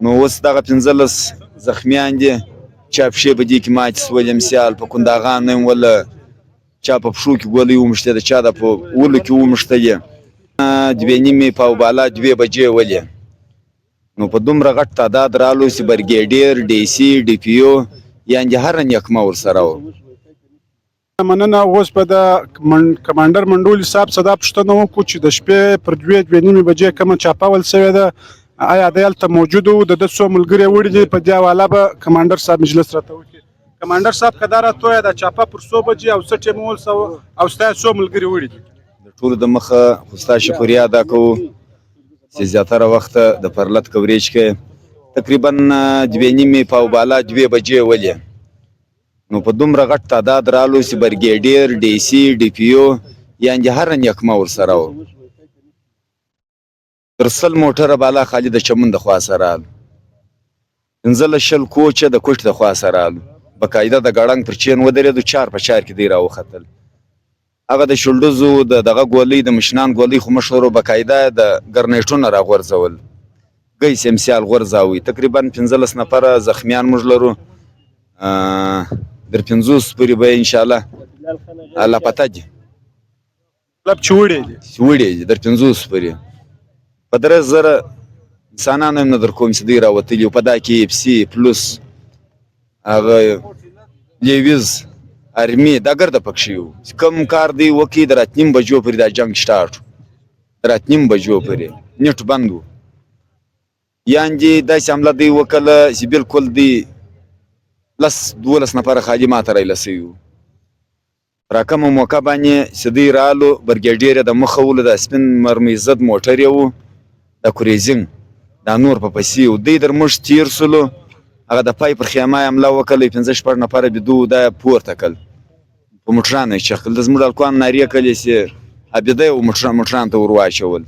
نو اوس دغه 15 زخمیان دي چا پښې په دې کې ماتې سولې مثال په کنداغان نه ولا چا په پښو کې ګولۍ ومشتې ده چا د په ولو کې ومشتلې 2:30 په بالا 2 بجې ولې نو په دومره غټ تعداد رالو چې برګیډیر ډي سي ډي پی او یعنې هر نکمه ورسره و مننه. اوس په د کمانډر منډول صاحب صدا پوښتنه وکړو چې د شپې پر 2:30 بجې کومه چاپاول شوې ده آیا دی هلته موجود و د ده څو ملګري وړي دي په دې حواله به کمانډر صاحب مجلس راته وکړي. کمانډر صاحب که دا راته وایه دا چاپه پر څو بجې او څه ټیم ول او ستا څو ملګري وړي دي؟ د ټولو د مخه خو ستا شکریا ادا کوو چې زیاتره وخت د پرلت کوریج کې تقریبا 2:30 په بالا 2 بجې ولې نو په دومره غټ تعداد رالو چې برګیډیر ډي سي ډي پی او یعنې هر نکمه ورسره و تر 100 موټره بالا خالي د چمن د خوا سره رالو 15 کوچه د کوټ د خوا سره رالو بقاعده د ګړنګ پر چین ودرېدو 4 په 4 کې دی راوختل هغه د شولډوزو دغه ګولۍ د مشنان ګولۍ خو مشهور بقاعده د ګرنیټونه راغورځول ګیس امسیال غورځاوي تقریبا 15 نفره زخمیان موږ لرو در 50 پورې به ان شاء الله الله پته دي مطلب چې وړي دي در 50 پورې په 3000 انسانانو هم نه در کوم چې دوی راوتلي په دا کې اف سي پلس هغه لیویز ارمي دا ګرده پکښې وو کم کار دی وکړي د رات نیم بجو پورې دا جنګ سټارټ د رات نیم بجو پورې نیټ بند و یعنې داسې حمله دوی وکړله چې بلکل دی 12 نفره خالي ماته رایله سوي وو را کومه موقع باندې چې دوی رالو برګیډیر د مخه ولو د سپین مرمۍ ضد موټر یې و د کوریزینګ دا نور په پسې و دوی در موږ تیر سولو هغه د پای پر خیمه یې حمله وکړله 15 نفره بدو دا پورته کړل په موټرانو یې چغ کړل د زموږ هلکوان نارې کړلې چې عبیده یې موټرانو ته ور واچول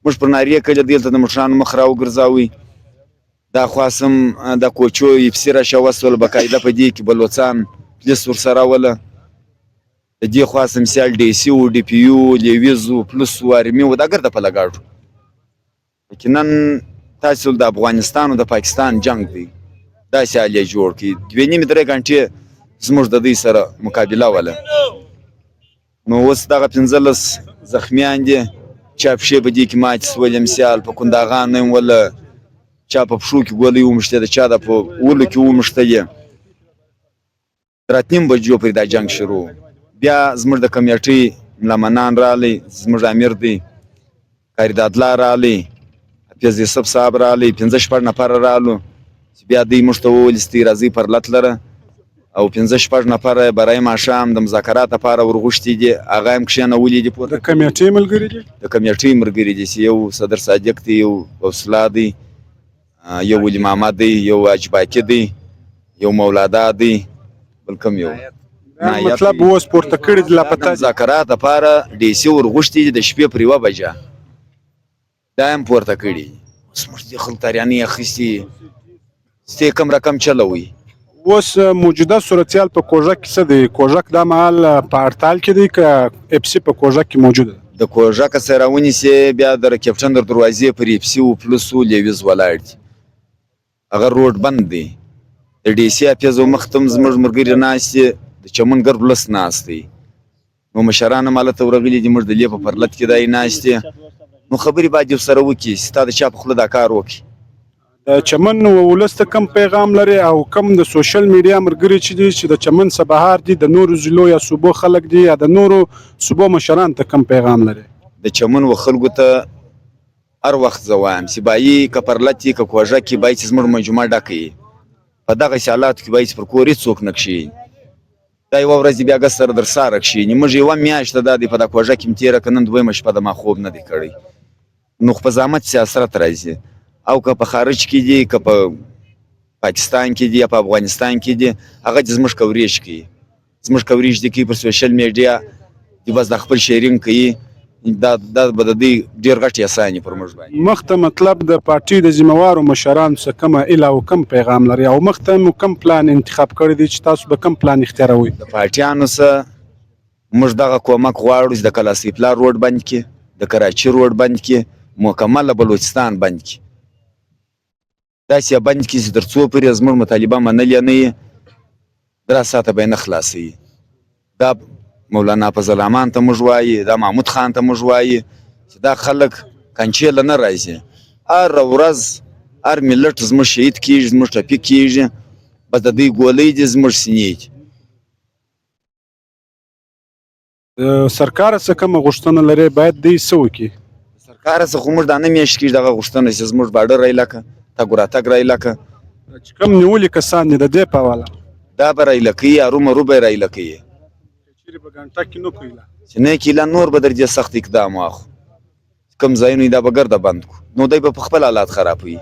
موږ پر نارې کړلې دلته د موټرانو مخ راوګرځاوئ دا خواصم د کوچو یپسي راشه وسول بقاعده په دې کې بلوڅان پولیس ورسره وله د دې خواصم سیال ډي سي و ډي پي یو لیویز و پلس و ارمي و دا ګرده په لګاډو یقینا تاسو د افغانستان او د پاکستان جنگ دی داسې حال یې جوړ کړي 2:30 3 غنټې زموږ د دوی سره مقابله وله نو اوس دغه 15 زخمیان دي چا پښې په دې کې ماتې سولې مثال په کنداغان نه ولا چا په پښو کې ګولۍ ومشتې ده چا د په ولو کې ومشتلې رات نیم بجو پورې دا جنګ شروع بیا زموږ د کمیټۍ ملمنان راغلی زموږ امیر دی قاری دادلا راغلی حافظ یوسف صاحب راغلی 15 نفره رالو بیا دوی موږ ته وویل چې راځئ پرلت لره او 15 نفره برای ماښام د مذاکرات لپاره ورغوښتي دي هغه هم کښېنولي دي د کمیټۍ ملګري دي د کمیټۍ ملګري دي چې یو صدر صادق دی یو حوصله دی یو ولی محمد دی یو اجباکي دی یو مولادا دی بل کوم یو مطلب اوس پورته کړي دي لا پته مذاکرات لپاره ډي سي ورغوښتي دي د شپې پر 1 بجه دا هم پورته کړي اوس موږ دې خلک تاریانې اخیستي ستې کم رقم چلوي اوس موجوده صورتحال په کوژک کې څه دی کوژک دا مهال په هړتال کې دی که اف سي په کوژک کې موجوده ده د کوژک څخه راونیسې بیا د کیپټن در دروازې پر اف سي و پلس و لیویز ولاړ دي هغه روډ بند دی د ډي سي حافظ و مخ ته هم زموږ ملګري ناست دي د چمن ګرد ولس ناست دی نو مشران هم هلته ورغلي دي موږ د لې په پرلت کې دای ناست دي نو خبرې باید یو سره وکړي چې ستا د چا په خوله دا کار وکړي د چمن ولس ته کم پیغام لري او کم د سوشل میډیا ملګري چې دي چې د چمن سبهار دي د نورو ضلعو یا صوبو خلک دي یا د نورو صوبو مشران ته کم پیغام لري د چمن و خلکو ته هر وخت زه وایم چې باید که پرلت وي که کوژه کې باید چې زموږ مجموعه ډکه وي په دغسې حالاتو کې باید چې پر کور هېڅوک نه کښېني دا یوه ورځ بیا ګس سره در ساره کښېني موږ یوه میاشته دا دی په دا کوژه کې م تېره که نن دویمه شپه د ما خوب نه دی کړی نو خو په زحمت سیاست راځي او که په خارج کې دي که په پاکستان کې دي یا په افغانستان کې دي هغه دې زموږ کوریج کوي زموږ کوریج دې کوي پر سوشل میډیا دې بس د خپل شیرینګ کوي دا به د دوی ډېر غټ احسان پر موږ باندې مخته مطلب د پارټي د ذمهوارو مشرانو څخه کومه ایله او کم پیغام لري او مخته مو کم پلان انتخاب کړی دی چې تاسو به کم پلان اختیاروئ د پارټیانو څخه موږ دغه کومک غواړو چې د کلاسیپلا روډ بند کړي د کراچي روډ بند کړي مکمله بلوچستان بند کړي داسې بند کړي چې تر څو پورې زموږ مطالبه منلې نه وي 3 ساعته به یې نه خلاصوي. دا مولانا فضل الرحمن ته موږ وایي، دا محمود خان ته موږ وایي چې دا خلک کنچېله نه راځي. هره ورځ هر ملت زموږ شهید کېږي، زموږ ټپي کېږي، بس د دوی ګولۍ دي زموږ سینې دي. سرکار څه کومه غوښتنه لري باید دوی څه وکړي؟ سرکار څخه خو موږ دا نه میاشت کېږي دغه غوښتنه چې زموږ بارډر رایلکه تګ راتګ رایلکه چې کوم نیولي کسان دي د دې په حواله دا به رایله کوي، ارومرو به یې رایله کوي. چیرې په ګڼټه کې نه کوي چې نه کي لا نور به در دې سخت اقدام واخلو. کوم ځایونه دا به ګرده بند کړو، نو دی به په خپل حالات خرابوي.